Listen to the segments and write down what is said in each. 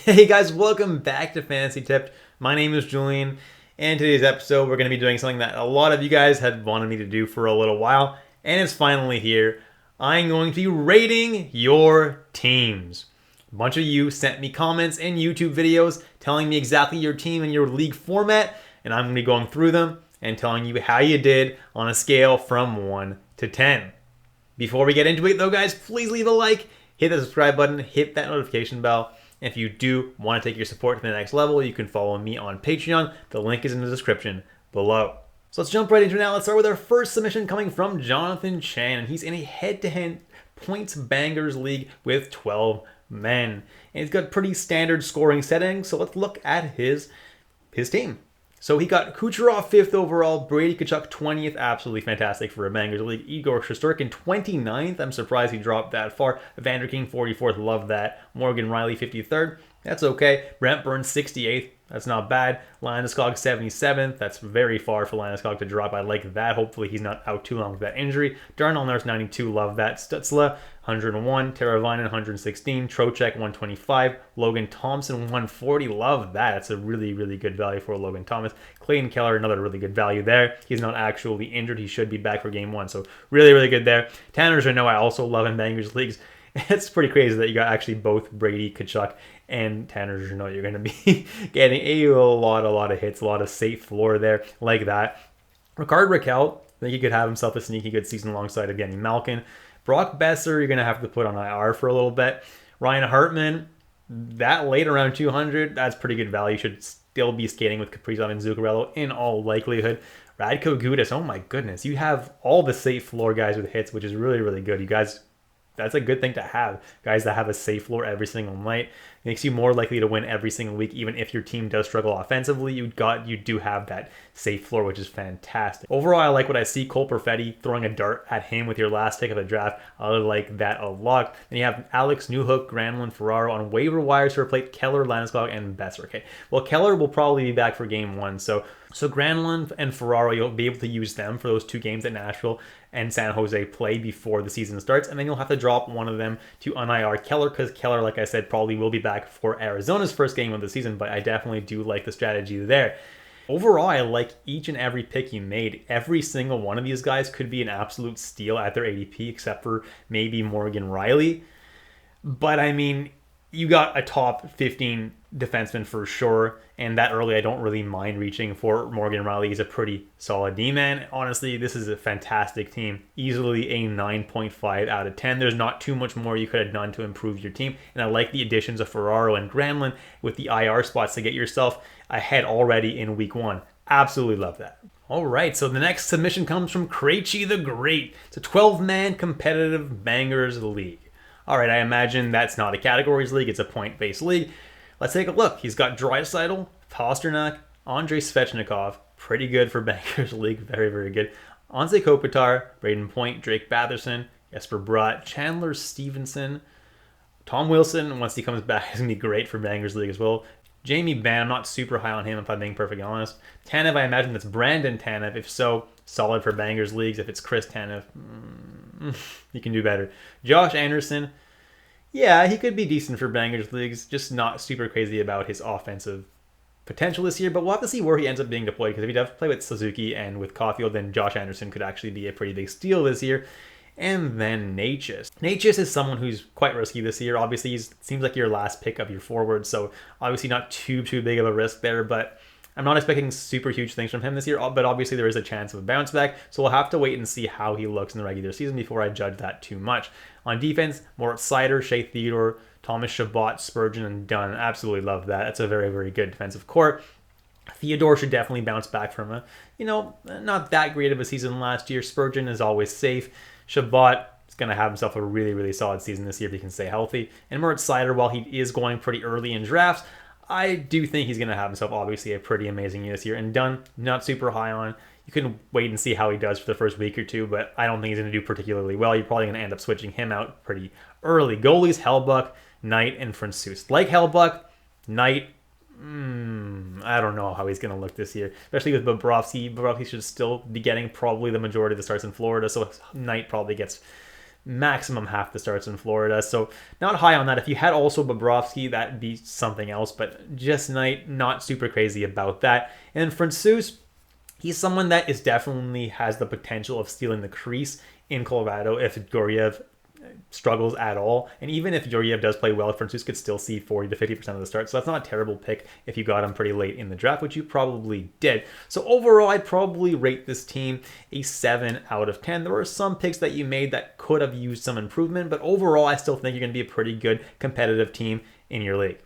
Hey guys, welcome back to Fantasy Tipped. My name is Julian, and today's episode we're going to be doing something that a lot of you guys had wanted me to do for a little while, and it's finally here. I'm going to be rating your teams. A bunch of you sent me comments and YouTube videos telling me exactly your team and your league format, and I'm going to be going through them and telling you how you did on a scale from 1 to 10. Before we get into it though, guys, please leave a like, hit the subscribe button, hit that notification bell. If you do want to take your support to the next level, you can follow me on Patreon. The link is in the description below. So let's jump right into it now. Let's start with our first submission coming from Jonathan Chan. He's in a head-to-head points bangers league with 12 men. And he's got pretty standard scoring settings, so let's look at his team. So he got Kucherov 5th overall, Brady Tkachuk 20th, absolutely fantastic for a Bangers League. Igor Shesterkin 29th, I'm surprised he dropped that far. Evander King 44th, love that. Morgan Rielly 53rd, that's okay. Brent Burns 68th, that's not bad. Landeskog 77th, that's very far for Landeskog to drop. I like that. Hopefully he's not out too long with that injury. Darnell Nurse 92, love that. Stutzla 101, Teravainen 116, Trocheck 125, Logan Thompson 140, love that. That's a really, really good value for Logan Thomas. Clayton Keller, another really good value there. He's not actually injured. He should be back for game 1, so really, really good there. Tanner Jeannot, I also love in Bangers Leagues. It's pretty crazy that you got actually both Brady Tkachuk and Tanner Jeannot. You're going to be getting a lot of hits, a lot of safe floor there like that. Rickard Rakell, I think he could have himself a sneaky good season alongside of Evgeny Malkin. Brock Besser, you're going to have to put on IR for a little bit. Ryan Hartman, that late around 200, that's pretty good value. Should still be skating with Kaprizov and Zuccarello in all likelihood. Radko Gudas, oh my goodness. You have all the safe floor guys with hits, which is really, really good. You guys, that's a good thing to have. Guys that have a safe floor every single night. It makes you more likely to win every single week, even if your team does struggle offensively. You do have that safe floor, which is fantastic. Overall, I like what I see. Cole Perfetti throwing a dart at him with your last pick of the draft. I like that a lot. Then you have Alex Newhook, Granlund, Ferraro on waiver wires to replace Keller, Landeskog, and Besser. Okay, well, Keller will probably be back for game 1, so Granlund and Ferraro, you'll be able to use them for those 2 games that Nashville and San Jose play before the season starts, and then you'll have to drop one of them to un-IR Keller, because Keller, like I said, probably will be back for Arizona's first game of the season, but I definitely do like the strategy there. Overall, I like each and every pick you made. Every single one of these guys could be an absolute steal at their ADP, except for maybe Morgan Rielly. But I mean, you got a top 15 defenseman for sure, and that early I don't really mind reaching for Morgan Rielly. He's a pretty solid D-man. Honestly, this is a fantastic team. Easily a 9.5 out of 10. There's not too much more you could have done to improve your team, and I like the additions of Ferraro and Granlund with the IR spots to get yourself ahead already in week 1. Absolutely love that. All right, so the next submission comes from Krejci the Great. It's a 12-man competitive bangers league. All right, I imagine that's not a categories league. It's a point-based league. Let's take a look. He's got Draisaitl, Pasternak, Andrei Svechnikov. Pretty good for Bangers League. Very, very good. Anze Kopitar, Braden Point, Drake Batherson, Jesper Bratt, Chandler Stevenson, Tom Wilson, once he comes back, is going to be great for Bangers League as well. Jamie Benn, I'm not super high on him if I'm being perfectly honest. Tanev, I imagine that's Brandon Tanev. If so, solid for Bangers Leagues. If it's Chris Tanev, you can do better. Josh Anderson, yeah, he could be decent for Bangers Leagues, just not super crazy about his offensive potential this year, but we'll have to see where he ends up being deployed, because if he does play with Suzuki and with Caulfield, then Josh Anderson could actually be a pretty big steal this year. And then Necas. Necas is someone who's quite risky this year. Obviously, he seems like your last pick of your forward, so obviously not too big of a risk there, but I'm not expecting super huge things from him this year, but obviously there is a chance of a bounce back, so we'll have to wait and see how he looks in the regular season before I judge that too much. On defense, Moritz Seider, Shea Theodore, Thomas Chabot, Spurgeon, and Dunn. Absolutely love that. That's a very, very good defensive core. Theodore should definitely bounce back from a, not that great of a season last year. Spurgeon is always safe. Chabot is going to have himself a really, really solid season this year if he can stay healthy. And Moritz Seider, while he is going pretty early in drafts, I do think he's going to have himself obviously a pretty amazing year this year. And Dunn, not super high on. You can wait and see how he does for the first week or two, but I don't think he's going to do particularly well. You're probably going to end up switching him out pretty early. Goalies, Hellbuck, Knight, and Francouz. Like Hellbuck, Knight, I don't know how he's going to look this year, especially with Bobrovsky. Bobrovsky should still be getting probably the majority of the starts in Florida, so Knight probably gets maximum half the starts in Florida. So not high on that. If you had also Bobrovsky, that'd be something else, but just tonight, not super crazy about that. And Francouz, he's someone that is definitely has the potential of stealing the crease in Colorado if Georgiev struggles at all. And even if Georgiev does play well, Francouz could still see 40 to 50% of the start. So that's not a terrible pick if you got him pretty late in the draft, which you probably did. So overall, I'd probably rate this team a 7 out of 10. There were some picks that you made that could have used some improvement, but overall, I still think you're going to be a pretty good competitive team in your league.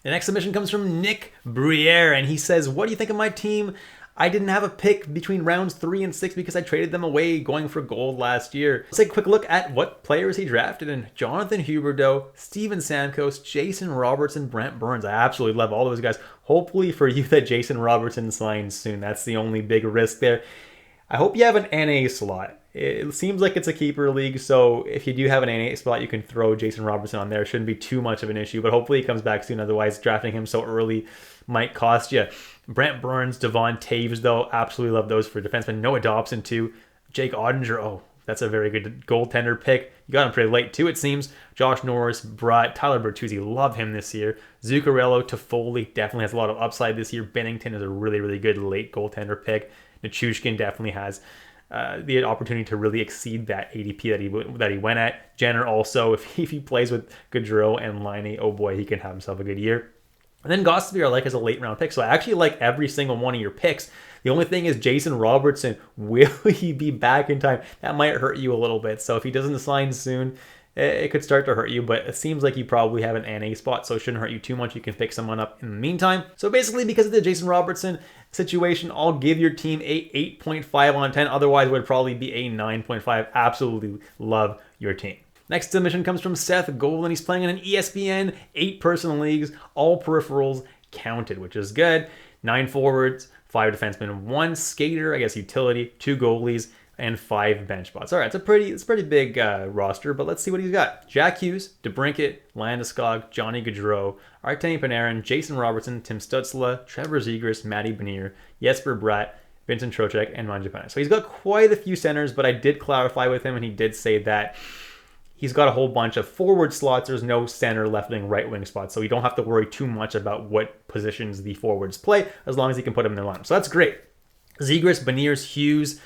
The next submission comes from Nick Briere, and he says, what do you think of my team? I didn't have a pick between rounds 3 and 6 because I traded them away going for gold last year. Let's take a quick look at what players he drafted in. Jonathan Huberdeau, Steven Stamkos, Jason Robertson, Brent Burns. I absolutely love all those guys. Hopefully for you that Jason Robertson signs soon. That's the only big risk there. I hope you have an NA slot. It seems like it's a keeper league, so if you do have an NA spot, you can throw Jason Robertson on there. It shouldn't be too much of an issue, but hopefully he comes back soon. Otherwise, drafting him so early might cost you. Brent Burns, Devon Taves, though, absolutely love those for defensemen. Noah Dobson, too. Jake Ottinger, oh, that's a very good goaltender pick. You got him pretty late, too, it seems. Josh Norris, Brett, Tyler Bertuzzi, love him this year. Zuccarello, Toffoli, definitely has a lot of upside this year. Bennington is a really, really good late goaltender pick. Nichushkin definitely has the opportunity to really exceed that ADP that he went at. Jenner also, if he plays with Gaudreau and Laine, oh boy, he can have himself a good year. And then Gostisbehere I like as a late round pick. So I actually like every single one of your picks. The only thing is Jason Robertson, will he be back in time? That might hurt you a little bit. So if he doesn't sign soon, it could start to hurt you, but it seems like you probably have an NA spot, so it shouldn't hurt you too much. You can pick someone up in the meantime. So basically, because of the Jason Robertson situation, I'll give your team a 8.5 on 10. Otherwise, it would probably be a 9.5. Absolutely love your team. Next submission comes from Seth Golden. He's playing in an ESPN 8-person leagues, all peripherals counted, which is good. 9 forwards, 5 defensemen, 1 skater, I guess utility, 2 goalies, and 5 bench spots. All right, it's a pretty big roster, but let's see what he's got. Jack Hughes, DeBrincat, Landeskog, Johnny Gaudreau, Artemi Panarin, Jason Robertson, Tim Stützle, Trevor Zegras, Matty Benier, Jesper Bratt, Vincent Trocheck, and Mangiapane. So he's got quite a few centers, but I did clarify with him, and he did say that he's got a whole bunch of forward slots. There's no center, left wing, right wing spots, so you don't have to worry too much about what positions the forwards play, as long as he can put them in their line. So that's great. Zegras, Beniers, Hughes,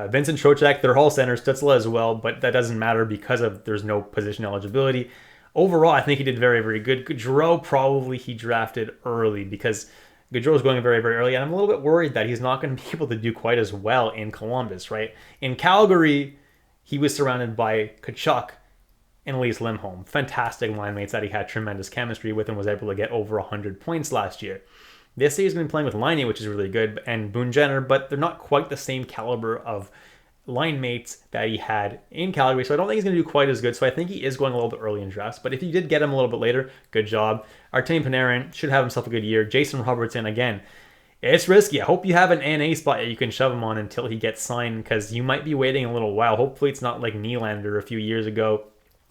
Vincent Trocheck, they're all centers, Stützle as well, but that doesn't matter because there's no position eligibility. Overall, I think he did very, very good. Gaudreau, probably he drafted early because Gaudreau is going very, very early, and I'm a little bit worried that he's not going to be able to do quite as well in Columbus, right? In Calgary, he was surrounded by Tkachuk and Elias Lindholm, fantastic line mates that he had tremendous chemistry with and was able to get over 100 points last year. This year he's been playing with Laine, which is really good, and Boone Jenner, but they're not quite the same caliber of line mates that he had in Calgary, so I don't think he's going to do quite as good. So I think he is going a little bit early in drafts, but if you did get him a little bit later, good job. Artemi Panarin should have himself a good year. Jason Robertson, again, it's risky. I hope you have an NA spot that you can shove him on until he gets signed, because you might be waiting a little while. Hopefully it's not like Nylander a few years ago,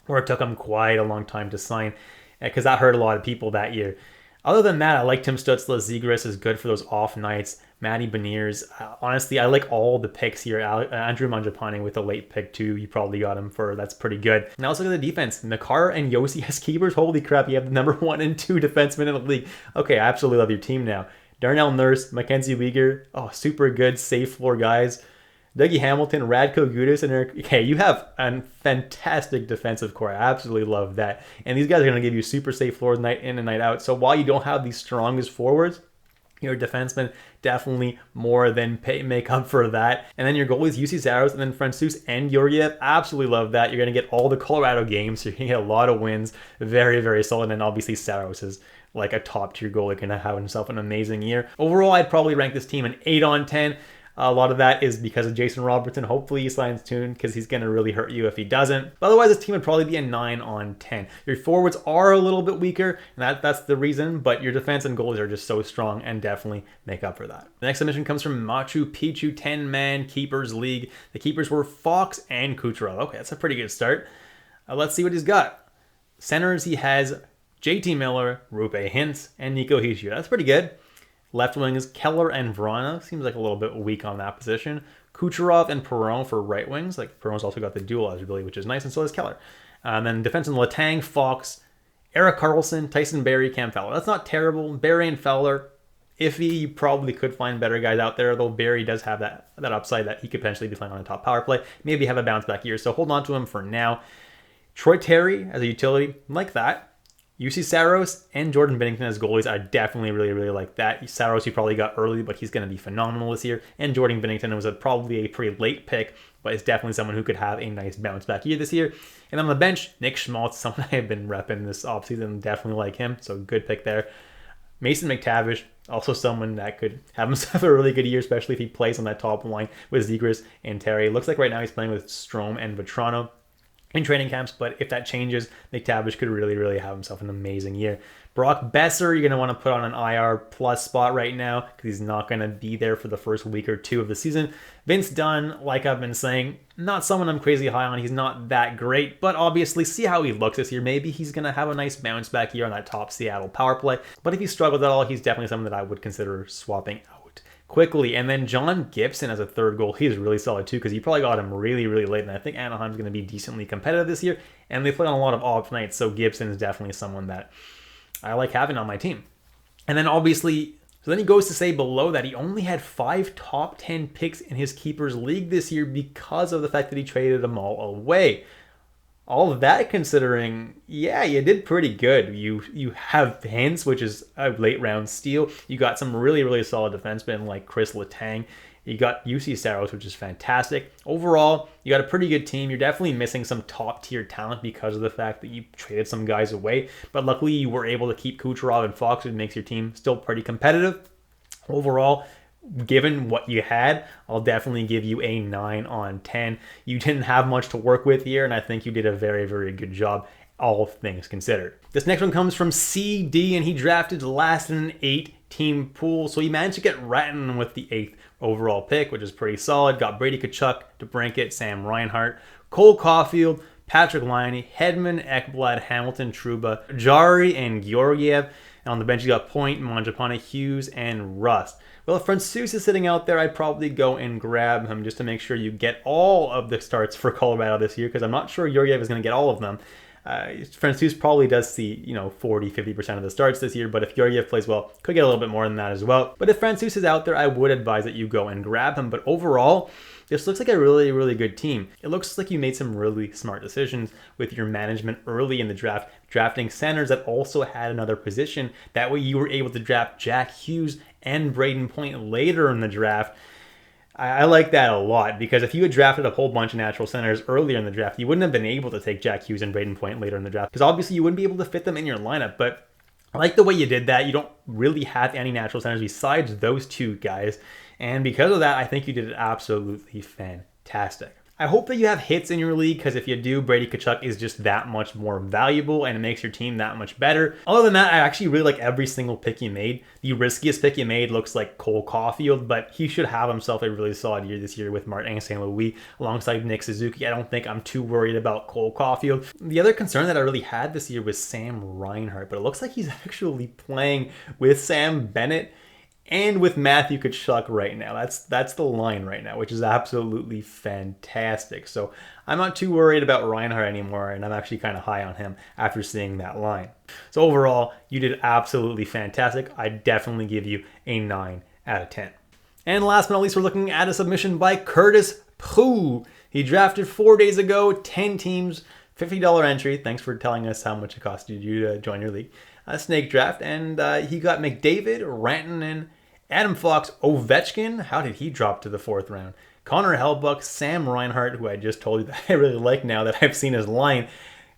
where it took him quite a long time to sign, because that hurt a lot of people that year. Other than that, I like Tim Stützle. Zegras is good for those off nights. Matty Beniers. Honestly, I like all the picks here. Andrew Mangiapane with a late pick too. You probably got him for, that's pretty good. Now let's look at the defense. Makar and Josi as keepers. Holy crap, you have the number 1 and 2 defensemen in the league. Okay, I absolutely love your team now. Darnell Nurse, Mackenzie Weegar. Oh, super good, safe floor guys. Dougie Hamilton, Radko Gudas, and Eric. Okay, you have a fantastic defensive core. I absolutely love that. And these guys are going to give you super safe floors night in and night out. So while you don't have the strongest forwards, your defensemen definitely more than make up for that. And then your goalies, UC Saros, and then Francouz and Georgiev. Absolutely love that. You're going to get all the Colorado games, so you're going to get a lot of wins. Very, very solid. And obviously Saros is like a top tier goalie, going to have himself an amazing year. Overall, I'd probably rank this team an 8 on 10. A lot of that is because of Jason Robertson. Hopefully he signs soon, because he's going to really hurt you if he doesn't. But otherwise, this team would probably be a 9 on 10. Your forwards are a little bit weaker, and that's the reason, but your defense and goalies are just so strong and definitely make up for that. The next submission comes from Machu Picchu 10-man Keepers League. The keepers were Fox and Kucherov. Okay, that's a pretty good start. Let's see what he's got. Centers, he has JT Miller, Rupe Hintz, and Nico Hischier. That's pretty good. Left wings, Keller and Vrana. Seems like a little bit weak on that position. Kucherov and Perron for right wings. Like Perron's also got the dual eligibility, which is nice, and so does Keller. And then defense in Letang, Fox, Erik Karlsson, Tyson Barrie, Cam Fowler. That's not terrible. Barrie and Fowler, iffy. You probably could find better guys out there, though Barrie does have that upside that he could potentially be playing on a top power play. Maybe have a bounce back year, so hold on to him for now. Troy Terry as a utility, like that. UC Saros and Jordan Binnington as goalies, I definitely really like that. Saros you probably got early, but he's going to be phenomenal this year. And Jordan Binnington was probably a pretty late pick, but it's definitely someone who could have a nice bounce back year this year. And on the bench, Nick Schmaltz, someone I have been repping this offseason, definitely like him, so good pick there. Mason McTavish, also someone that could have himself a really good year, especially if he plays on that top line with Zegras and Terry. Looks like right now he's playing with Strome and Vetrano in training camps, but if that changes, McTavish could really have himself an amazing year. Brock Besser, you're going to want to put on an IR plus spot right now because he's not going to be there for the first week or two of the season. Vince Dunn, like I've been saying, not someone I'm crazy high on. He's not that great, but obviously see how he looks this year. Maybe he's going to have a nice bounce back year on that top Seattle power play, but if he struggles at all, he's definitely someone that I would consider swapping out quickly. And then John Gibson as a third goal, he's really solid too because you probably got him really late, and I think Anaheim's going to be decently competitive this year, and they play on a lot of off nights, so Gibson is definitely someone that I like having on my team. And then obviously, so then he goes to say below that he only had 5 top 10 picks in his keepers league this year because of the fact that he traded them all away. All of that considering, yeah, you did pretty good. You have Hintz, which is a late round steal. You got some really solid defensemen like Chris Letang. You got UC Saros, which is fantastic. Overall, you got a pretty good team. You're definitely missing some top tier talent because of the fact that you traded some guys away. But luckily, you were able to keep Kucherov and Fox, which makes your team still pretty competitive. Overall, given what you had, I'll definitely give you a 9 on 10. You didn't have much to work with here, and I think you did a very good job, all things considered. This next one comes from CD, and he drafted last in an 8-team pool, so he managed to get Ratton with the 8th overall pick, which is pretty solid. Got Brady Tkachuk, DeBrincat, Sam Reinhart, Cole Caulfield, Patrick Laine, Hedman, Ekblad, Hamilton, Trouba, Jari, and Georgiev. And on the bench, you got Point, Mangiapane, Hughes, and Rust. Well, if Francouz is sitting out there, I'd probably go and grab him just to make sure you get all of the starts for Colorado this year, because I'm not sure Georgiev is going to get all of them. Francouz probably does see 40-50% of the starts this year, but if Georgiev plays well, could get a little bit more than that as well. But if Francouz is out there, I would advise that you go and grab him. But overall, this looks like a really good team. It looks like you made some really smart decisions with your management early in the draft, drafting centers that also had another position. That way you were able to draft Jack Hughes and Braden Point later in the draft. I like that a lot, because if you had drafted a whole bunch of natural centers earlier in the draft, you wouldn't have been able to take Jack Hughes and Braden Point later in the draft, because obviously you wouldn't be able to fit them in your lineup. But I like the way you did that. You don't really have any natural centers besides those two guys, and because of that, I think you did it absolutely fantastic. I hope that you have hits in your league, because if you do, Brady Tkachuk is just that much more valuable and it makes your team that much better. Other than that, I actually really like every single pick you made. The riskiest pick you made looks like Cole Caulfield, but he should have himself a really solid year this year with Martin St. Louis alongside Nick Suzuki. I don't think I'm too worried about Cole Caulfield. The other concern that I really had this year was Sam Reinhart, but it looks like he's actually playing with Sam Bennett and with Matthew Tkachuk right now. That's the line right now, which is absolutely fantastic. So I'm not too worried about Reinhart anymore, and I'm actually kind of high on him after seeing that line. So overall, you did absolutely fantastic. I definitely give you a 9 out of 10. And last but not least, we're looking at a submission by Curtis Prue. He drafted 4 days ago, 10 teams, $50 entry. Thanks for telling us how much it costed you to join your league. A snake draft, and he got McDavid, Rantanen, Adam Fox, Ovechkin. How did he drop to the 4th round? Connor Hellebuyck, Sam Reinhart, who I just told you that I really like now that I've seen his line.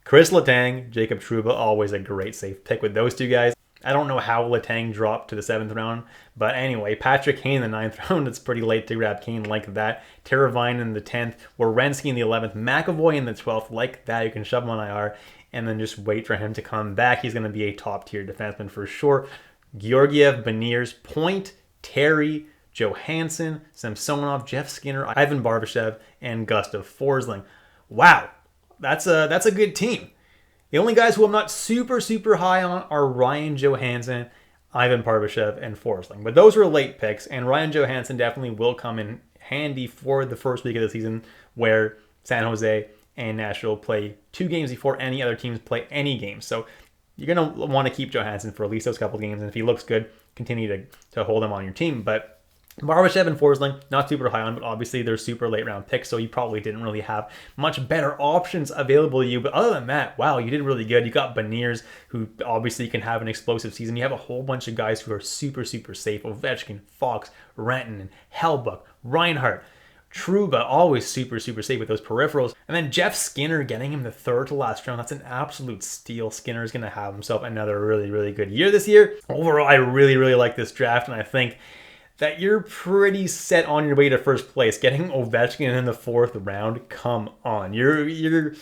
Chris Letang, Jacob Trouba, always a great safe pick with those two guys. I don't know how Letang dropped to the 7th round, but anyway, Patrick Kane in the 9th round. It's pretty late to grab Kane like that. Teravine in the 10th, Werenski in the 11th, McAvoy in the 12th. Like that, you can shove him on IR and then just wait for him to come back. He's going to be a top-tier defenseman for sure. Georgiev, Beniers, Point, Terry, Johansson, Samsonov, Jeff Skinner, Ivan Barbashev, and Gustav Forsling. Wow, that's a good team. The only guys who I'm not super high on are Ryan Johansson. Ivan Barbashev, and Forsling. But those were late picks, and Ryan Johansson definitely will come in handy for the first week of the season where San Jose and Nashville play 2 games before any other teams play any games. So you're going to want to keep Johansson for at least those couple games, and if he looks good, continue to hold him on your team. But Barbashev and Forsling, not super high on, but obviously they're super late round picks, so you probably didn't really have much better options available to you. But other than that, wow, you did really good. You got Beniers, who obviously can have an explosive season. You have a whole bunch of guys who are super, super safe. Ovechkin, Fox, Renton, Hellbuck, Reinhart, Trouba, always super, super safe with those peripherals. And then Jeff Skinner getting him the 3rd to last round. That's an absolute steal. Skinner is going to have himself another really, really good year this year. Overall, I really, really like this draft, and I think that you're pretty set on your way to first place. Getting Ovechkin in the 4th round, come on. You're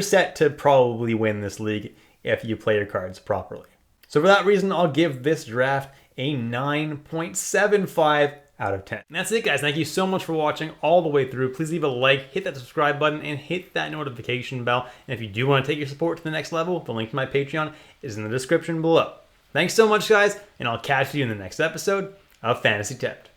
set to probably win this league if you play your cards properly. So for that reason, I'll give this draft a 9.75 out of 10. And that's it, guys. Thank you so much for watching all the way through. Please leave a like, hit that subscribe button, and hit that notification bell. And if you do want to take your support to the next level, the link to my Patreon is in the description below. Thanks so much, guys, and I'll catch you in the next episode of Fantasy Tipped.